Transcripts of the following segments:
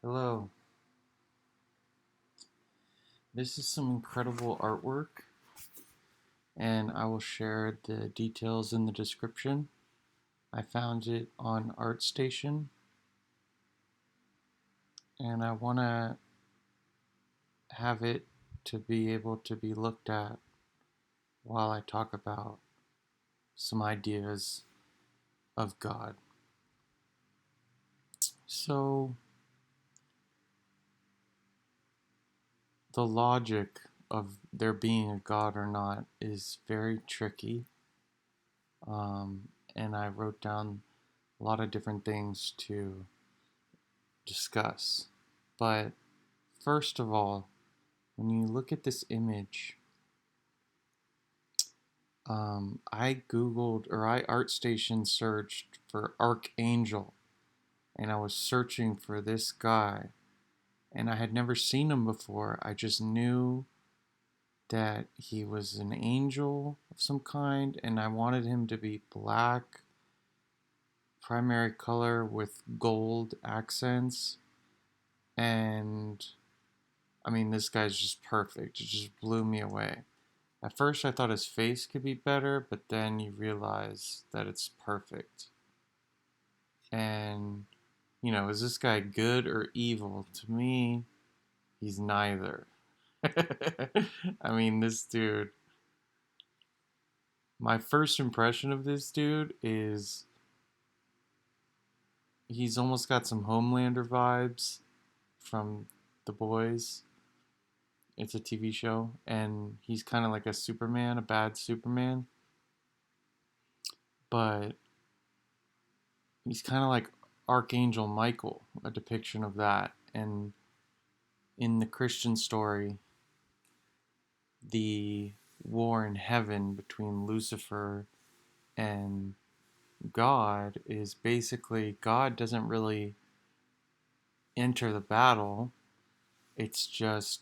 Hello. This is some incredible artwork, and I will share the details in the description. I found it on ArtStation, and I want to have it to be able to be looked at while I talk about some ideas of God. So, the logic of there being a God or not is very tricky, um, and I wrote down a lot of different things to discuss. But first of all, when you look at this image, I Googled or I ArtStation searched for Archangel, and I was searching for this guy, and I had never seen him before. I just knew that he was an angel of some kind, and I wanted him to be black, primary color with gold accents, and I mean, this guy's just perfect. It just blew me away. At first, I thought his face could be better, but then you realize that it's perfect. And, is this guy good or evil? To me, he's neither. I mean, this dude, my first impression of this dude is he's almost got some Homelander vibes from The Boys. It's a TV show, and he's kind of like a Superman, a bad Superman, but he's kind of like Archangel Michael, a depiction of that. And in the Christian story, the war in heaven between Lucifer and God is basically God doesn't really enter the battle. It's just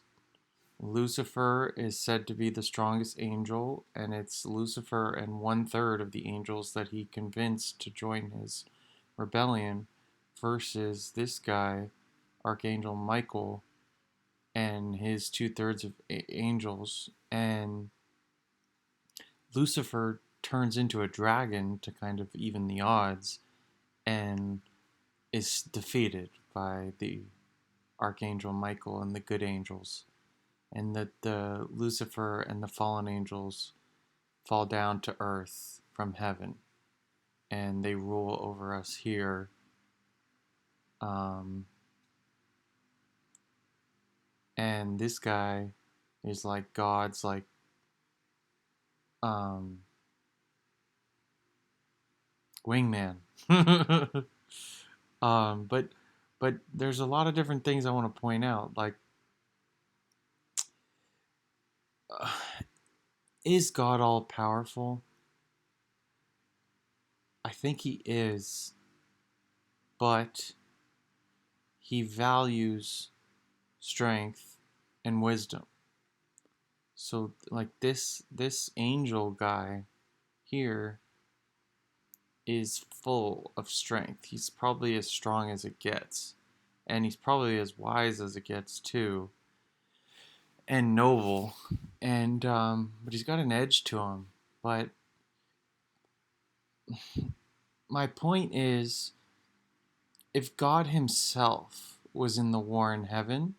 Lucifer is said to be the strongest angel, and it's Lucifer and 1/3 of the angels that he convinced to join his rebellion versus this guy, Archangel Michael, and his 2/3 of angels. And Lucifer turns into a dragon to kind of even the odds and is defeated by the Archangel Michael and the good angels. And that the Lucifer and the fallen angels fall down to earth from heaven and they rule over us here. Um, and this guy is like God's like um, wingman. But there's a lot of different things I want to point out. Like, uh, is God all powerful? I think he is, but he values strength and wisdom. So like this angel guy here is full of strength. He's probably as strong as it gets. And he's probably as wise as it gets too. And noble. And but he's got an edge to him. But my point is if God himself was in the war in heaven,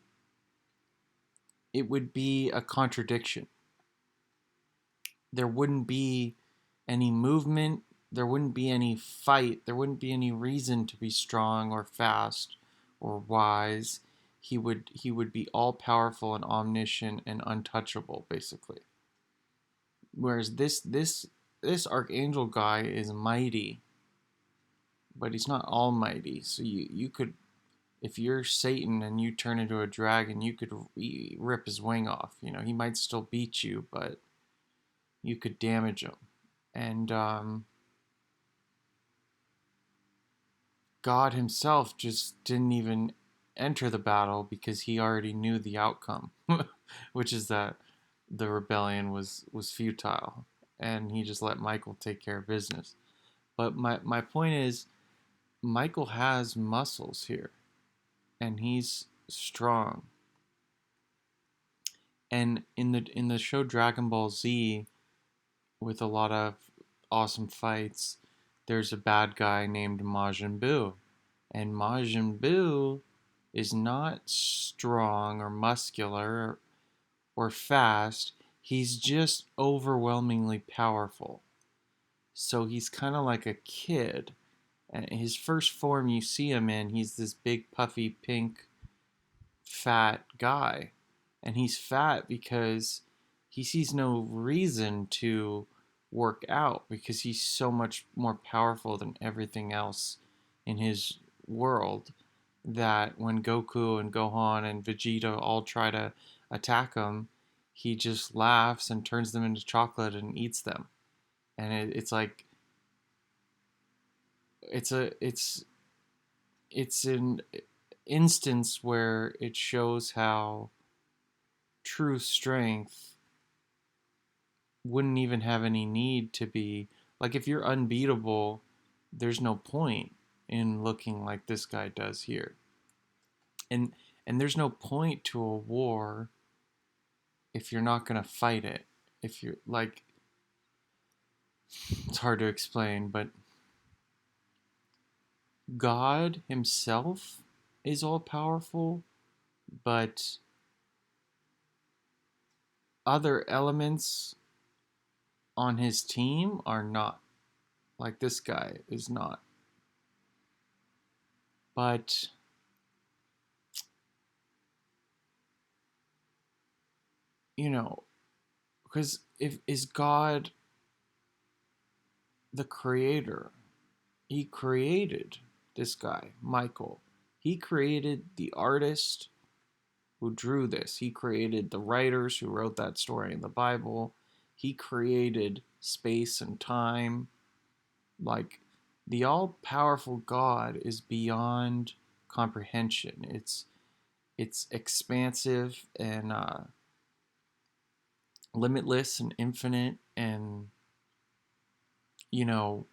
it would be a contradiction. There wouldn't be any movement, there wouldn't be any fight, there wouldn't be any reason to be strong or fast or wise. He would be all powerful and omniscient and untouchable, basically. Whereas this archangel guy is mighty, but he's not almighty. So you could, if you're Satan and you turn into a dragon, you could rip his wing off. He might still beat you, but you could damage him. And God himself just didn't even enter the battle because he already knew the outcome, which is that the rebellion was futile, and he just let Michael take care of business. But my point is, Michael has muscles here. and he's strong. And in the show Dragon Ball Z, with a lot of awesome fights, there's a bad guy named Majin Buu. And Majin Buu is not strong or muscular or fast. He's just overwhelmingly powerful. So he's kind of like a kid. And his first form you see him in, he's this big, puffy, pink, fat guy. And he's fat because he sees no reason to work out because he's so much more powerful than everything else in his world, that when Goku and Gohan and Vegeta all try to attack him, he just laughs and turns them into chocolate and eats them. And it's like it's a it's an instance where it shows how true strength wouldn't even have any need to be, like, if you're unbeatable, there's no point in looking like this guy does here. And there's no point to a war if you're not going to fight it. If you're like, it's hard to explain, but God himself is all powerful, but other elements on his team are not. Like, this guy is not. But because if is God the creator? He created this guy, Michael. He created the artist who drew this. He created the writers who wrote that story in the Bible. He created space and time. Like, the all-powerful God is beyond comprehension. It's expansive and limitless and infinite, and you know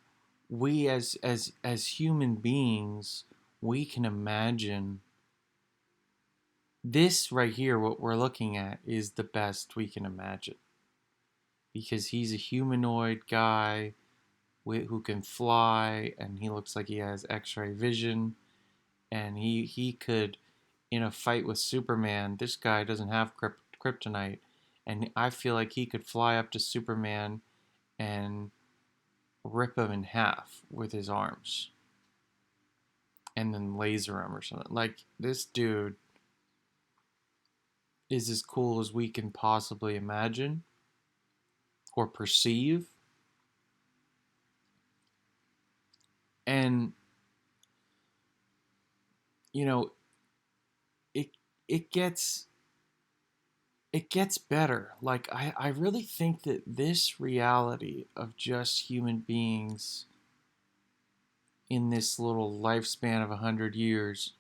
we as human beings, we can imagine this right here. What we're looking at is the best we can imagine, because he's a humanoid guy who can fly, and he looks like he has x-ray vision, and he could, in a fight with Superman, this guy doesn't have kryptonite, and I feel like he could fly up to Superman and rip him in half with his arms and then laser him or something. Like, this dude is as cool as we can possibly imagine or perceive. And you know, it it gets it gets better. Like, I really think that this reality of just human beings in this little lifespan of 100 years,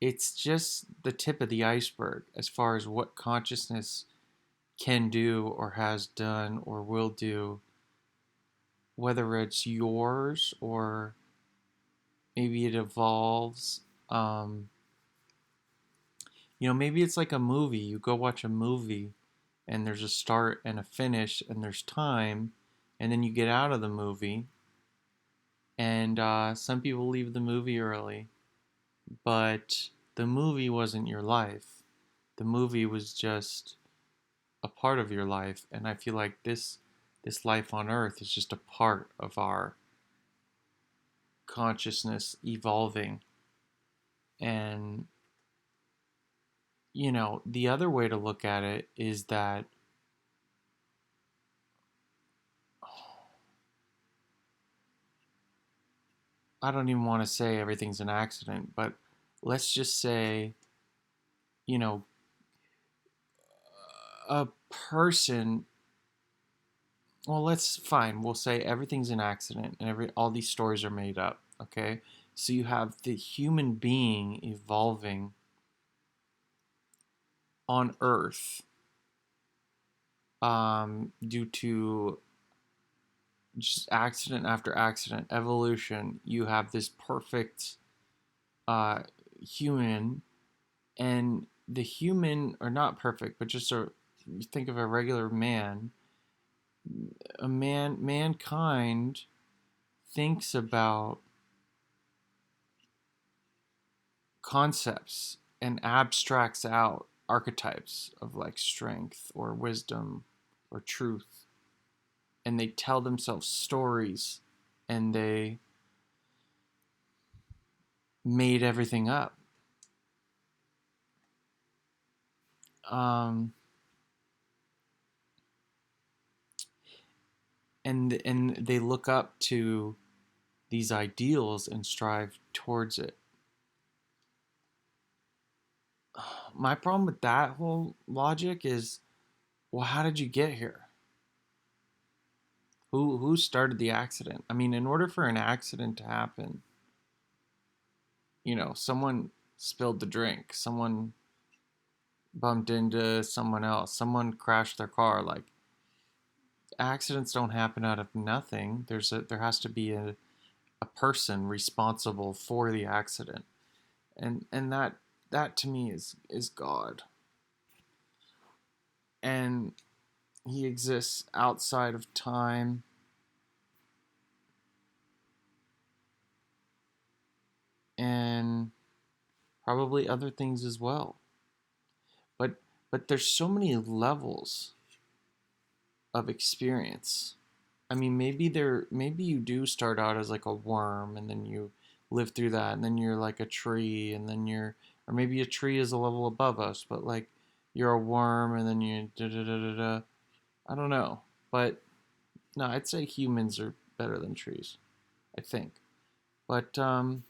it's just the tip of the iceberg as far as what consciousness can do or has done or will do, whether it's yours or maybe it evolves. Um, maybe it's like a movie. You go watch a movie and there's a start and a finish and there's time, and then you get out of the movie, and some people leave the movie early, but the movie wasn't your life. The movie was just a part of your life, and I feel like this life on earth is just a part of our consciousness evolving. And the other way to look at it is that I don't even want to say everything's an accident, but let's just say, you know, a person, well, let's fine, we'll say everything's an accident and all these stories are made up, okay? So you have the human being evolving on Earth, due to just accident after accident, evolution. You have this perfect uh, human, and the human, or not perfect, but just you think of a regular man, mankind thinks about concepts and abstracts out archetypes of like strength or wisdom or truth, and they tell themselves stories, and they made everything up. um and they look up to these ideals and strive towards it. My problem with that whole logic is, well, how did you get here? Who started the accident? I mean, in order for an accident to happen, someone spilled the drink, someone bumped into someone else, someone crashed their car. Like, accidents don't happen out of nothing. There has to be a person responsible for the accident, and that to me is God, and he exists outside of time, and probably other things as well. But there's so many levels of experience. I mean, maybe you do start out as like a worm, and then you live through that, and then you're like a tree, and then or maybe a tree is a level above us, but like you're a worm, and then you da da da da da. I don't know, but no, I'd say humans are better than trees. I think, but I'm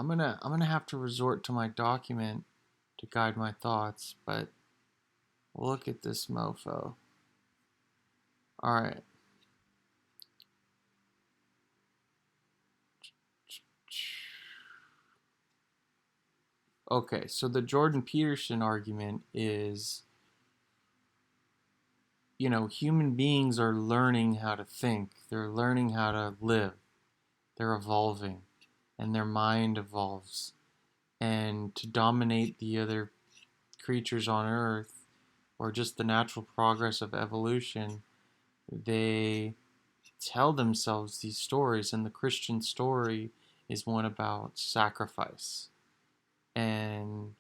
gonna have to resort to my document to guide my thoughts. But look at this mofo. All right. Okay, so the Jordan Peterson argument is, human beings are learning how to think, they're learning how to live, they're evolving, and their mind evolves. And to dominate the other creatures on Earth, or just the natural progress of evolution, they tell themselves these stories, and the Christian story is one about sacrifice. And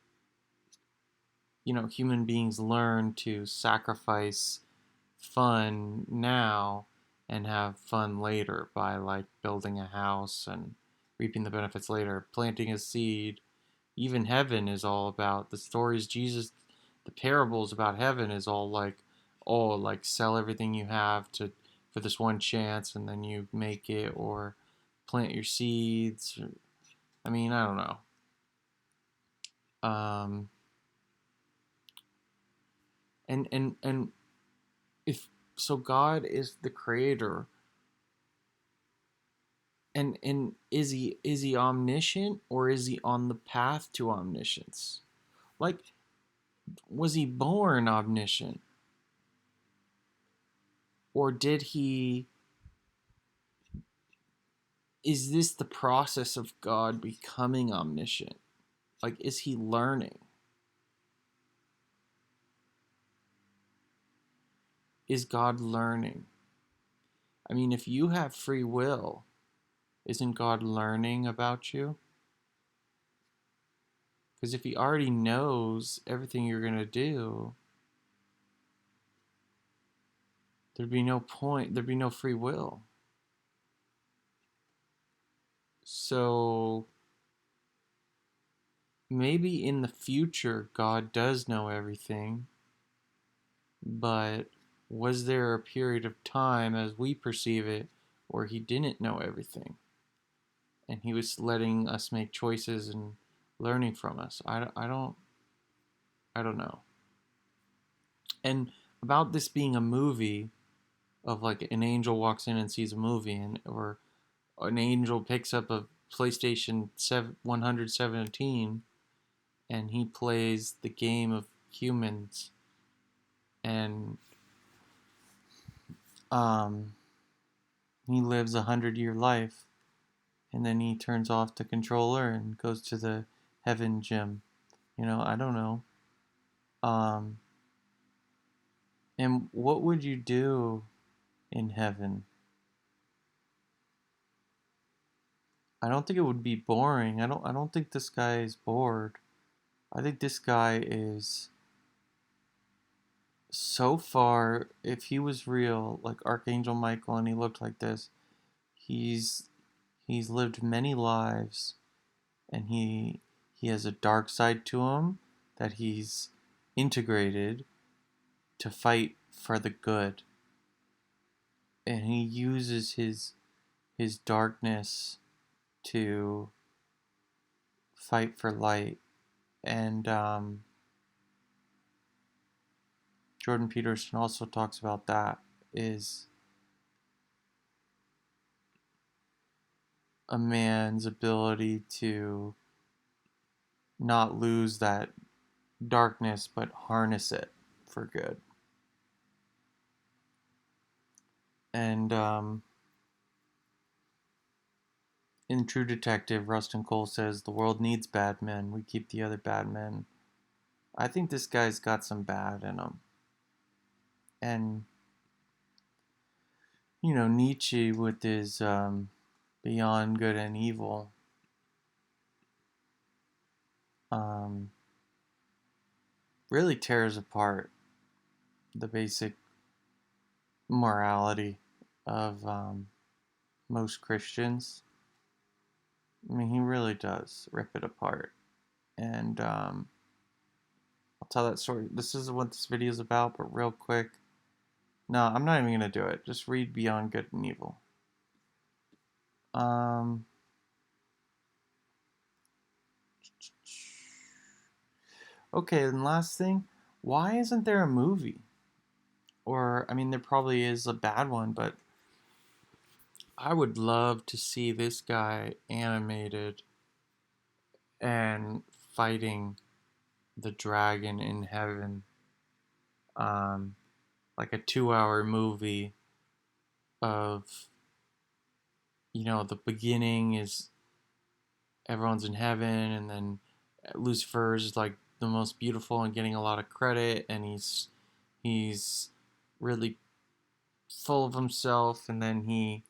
human beings learn to sacrifice fun now and have fun later by like building a house and reaping the benefits later, planting a seed. Even heaven is all about the stories Jesus, the parables about heaven is all like, oh, like sell everything you have to for this one chance, and then you make it, or plant your seeds. I mean, I don't know. Um, and if so, God is the creator, and is he omniscient, or is he on the path to omniscience? Like, was he born omniscient, or did he? Is this the process of God becoming omniscient? Like, is he learning? Is God learning? I mean, if you have free will, isn't God learning about you? Because if he already knows everything you're going to do, there'd be no point, there'd be no free will. So maybe in the future, God does know everything, but was there a period of time as we perceive it where he didn't know everything? And he was letting us make choices and learning from us. I don't know. And about this being a movie, of like an angel walks in and sees a movie, and or an angel picks up a PlayStation 117, and he plays the game of humans, and um he lives 100-year life, and then he turns off the controller and goes to the heaven gym. I don't know. Um, and what would you do in heaven? I don't think it would be boring. I don't think this guy is bored. I think this guy is so far, if he was real, like Archangel Michael, and he looked like this, he's he's lived many lives, and he has a dark side to him that he's integrated to fight for the good, and he uses his darkness to fight for light. And Jordan Peterson also talks about that, is a man's ability to not lose that darkness but harness it for good. And in True Detective, Rustin Cole says the world needs bad men. We keep the other bad men. I think this guy's got some bad in him. And Nietzsche with his beyond good and evil, um, really tears apart the basic morality of most Christians. I mean, he really does rip it apart. And I'll tell that story. This isn't what this video is about, but real quick. No, I'm not even going to do it. Just read Beyond Good and Evil. Um, okay, and last thing. Why isn't there a movie? Or, I mean, there probably is a bad one, but I would love to see this guy animated and fighting the dragon in heaven. Um, like a 2-hour movie of, the beginning is everyone's in heaven, and then Lucifer is like the most beautiful and getting a lot of credit, and he's really full of himself, and then he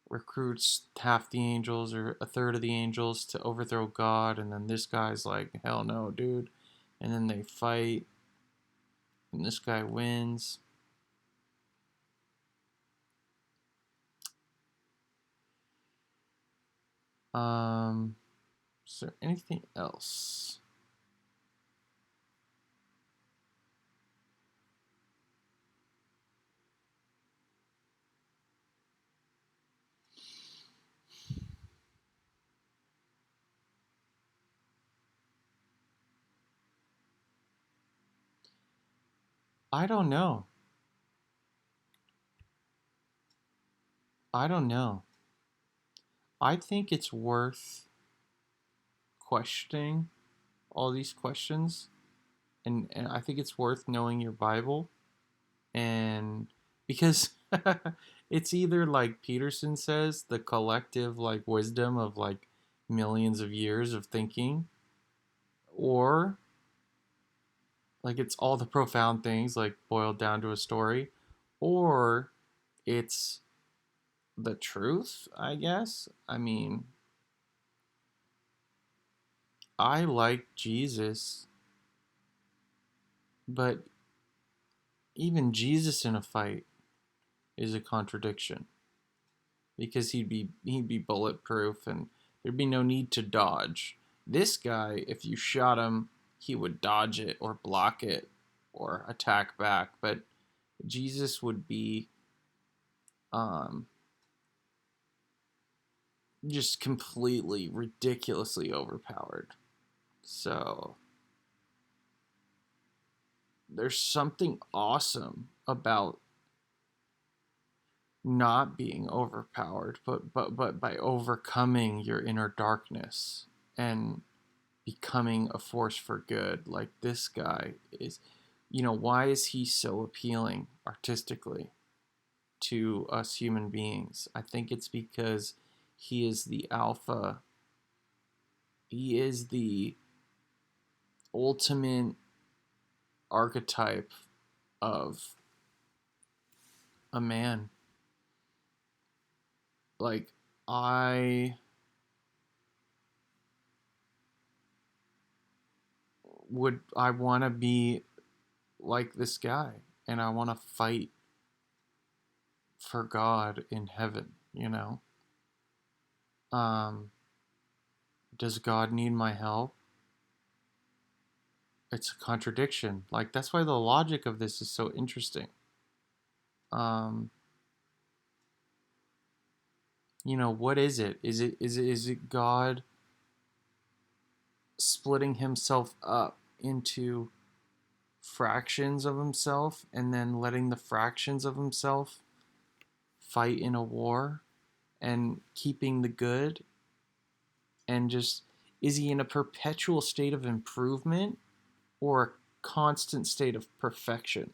recruits half the angels or a third of the angels to overthrow God, and then this guy's like, hell no, dude. And then they fight, and this guy wins. Is there anything else? I don't know. I don't know. I think it's worth questioning all these questions, and I think it's worth knowing your Bible, and because it's either like Peterson says, the collective like wisdom of like millions of years of thinking, or like it's all the profound things like boiled down to a story, or it's the truth, I guess. I mean, I like Jesus, but even Jesus in a fight is a contradiction, because he'd be bulletproof and there'd be no need to dodge. This guy, if you shot him, he would dodge it or block it or attack back, but Jesus would be um just completely ridiculously overpowered. So there's something awesome about not being overpowered, but by overcoming your inner darkness and becoming a force for good. Like this guy is, why is he so appealing artistically to us human beings? I think it's because He is the Alpha. He is the ultimate archetype of a man. Like, I want to be like this guy, and I want to fight for God in heaven, you know? Um, does God need my help? It's a contradiction. Like, that's why the logic of this is so interesting. Um, what is it? Is it God splitting himself up into fractions of himself and then letting the fractions of himself fight in a war and keeping the good? And just, is he in a perpetual state of improvement or a constant state of perfection?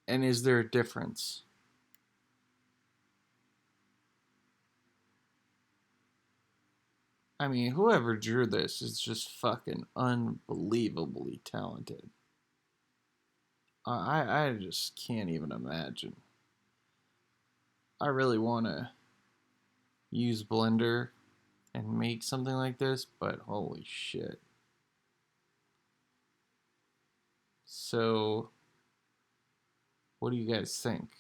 And is there a difference? I mean, whoever drew this is just fucking unbelievably talented. I just can't even imagine. I really want to use Blender and make something like this, but holy shit. So, what do you guys think?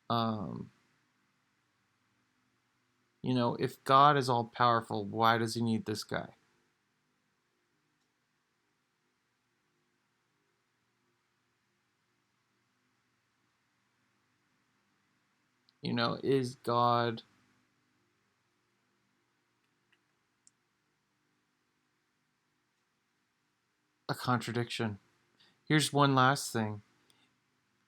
Um, if God is all powerful, why does he need this guy? Is God a contradiction? Here's one last thing.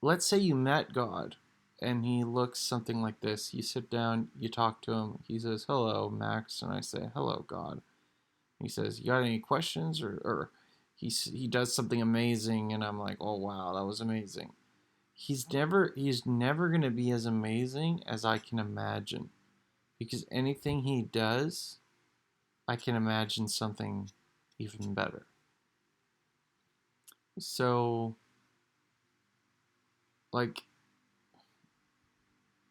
Let's say you met God and he looks something like this. You sit down, you talk to him. He says, "Hello, Max." And I say, "Hello, God." He says, "You got any questions?" Or he does something amazing and I'm like, "Oh, wow, that was amazing." He's never going to be as amazing as I can imagine, because anything he does, I can imagine something even better. So, like,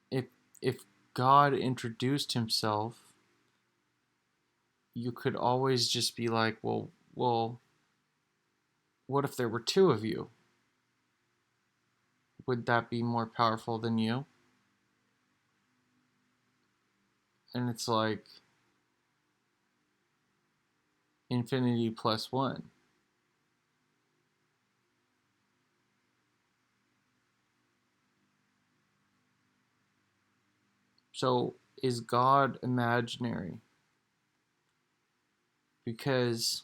if if God introduced himself, you could always just be like, well, what if there were two of you? Would that be more powerful than you? And it's like infinity plus one. So is God imaginary? Because,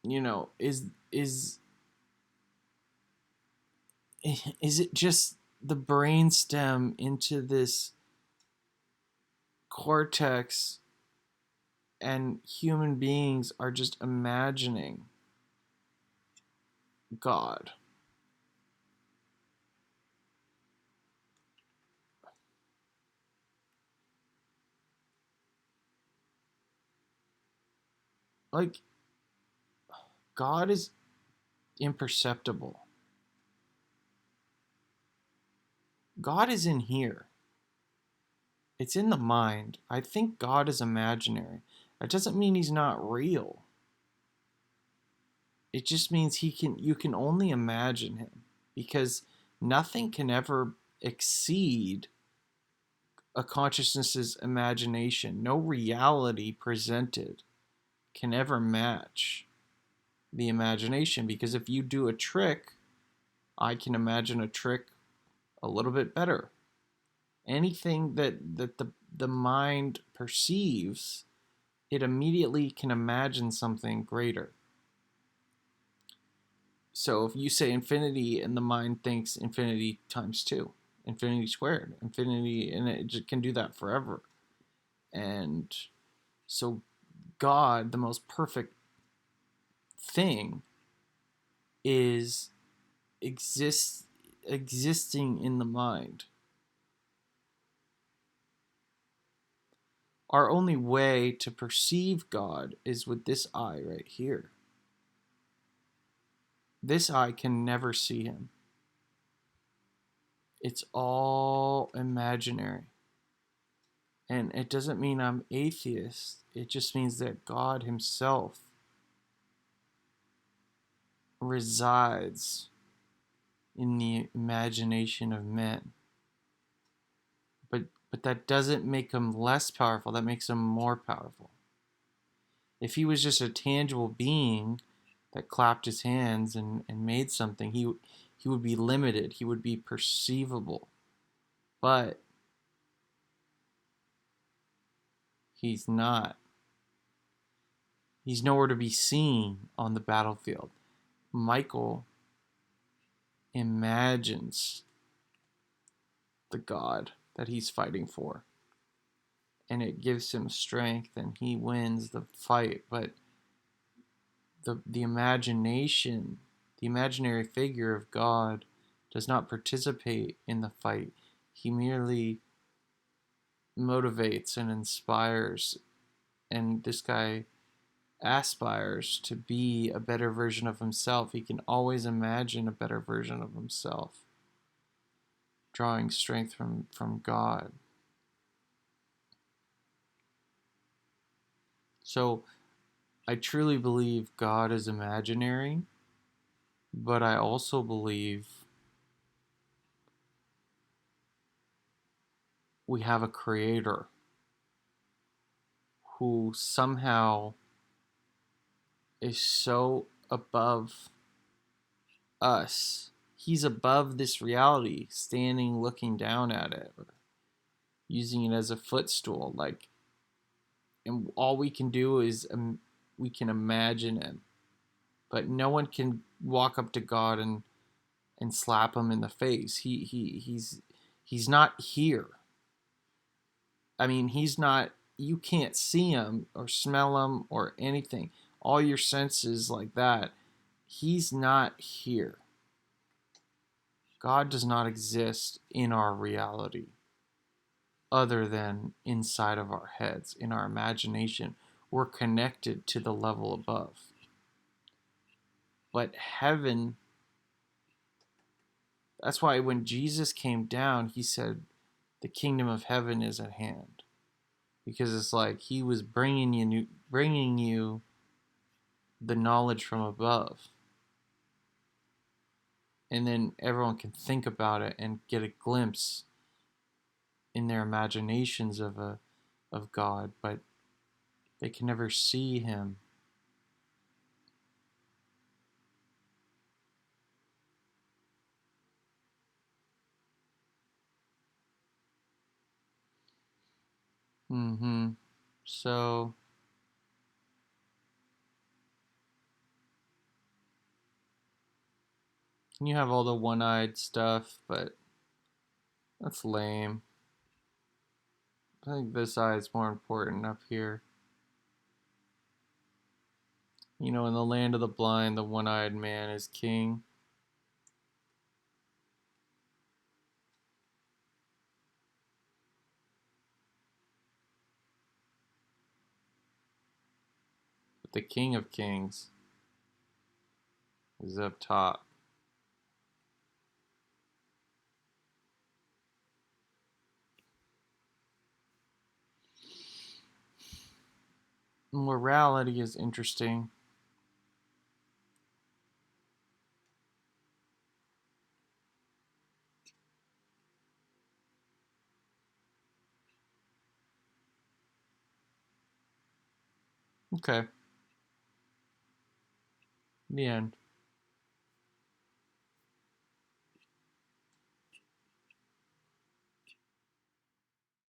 is is it just the brain stem into this cortex, and human beings are just imagining God? Like, God is imperceptible. God is in here. It's in the mind. I think God is imaginary. That doesn't mean he's not real. It just means you can only imagine him, because nothing can ever exceed a consciousness's imagination. No reality presented can ever match the imagination, because if you do a trick, I can imagine a trick a little bit better. Anything that the mind perceives, it immediately can imagine something greater. So if you say infinity and the mind thinks infinity times two, infinity squared, infinity, and it just can do that forever. And so God, the most perfect thing is existing in the mind. Our only way to perceive God is with this eye right here. This eye can never see him. It's all imaginary. And it doesn't mean I'm atheist. It just means that God himself resides in the imagination of men. But that doesn't make him less powerful. That makes him more powerful. If he was just a tangible being that clapped his hands and made something, he would be limited. He would be perceivable. But he's not. He's nowhere to be seen on the battlefield. Michael imagines the God that he's fighting for, and it gives him strength, and he wins the fight. But the imagination, the imaginary figure of God, does not participate in the fight. He merely motivates and inspires, and this guy aspires to be a better version of himself. He can always imagine a better version of himself, drawing strength from God. So I truly believe God is imaginary, but I also believe we have a creator who somehow is so above us. He's above this reality, standing looking down at it, or using it as a footstool. And all we can do is we can imagine him, but no one can walk up to God and slap him in the face. He's not here. I mean, he's not. You can't see him or smell him or anything. All your senses like that. He's not here. God does not exist in our reality other than inside of our heads, in our imagination. We're connected to the level above. But heaven, that's why when Jesus came down, he said, the kingdom of heaven is at hand. Because it's like he was bringing you the knowledge from above. And then everyone can think about it and get a glimpse in their imaginations of God, but they can never see him. So you have all the one-eyed stuff, but that's lame. I think this eye is more important up here. You know, in the land of the blind, the one-eyed man is king. But the King of Kings is up top. Morality is interesting. Okay. The end.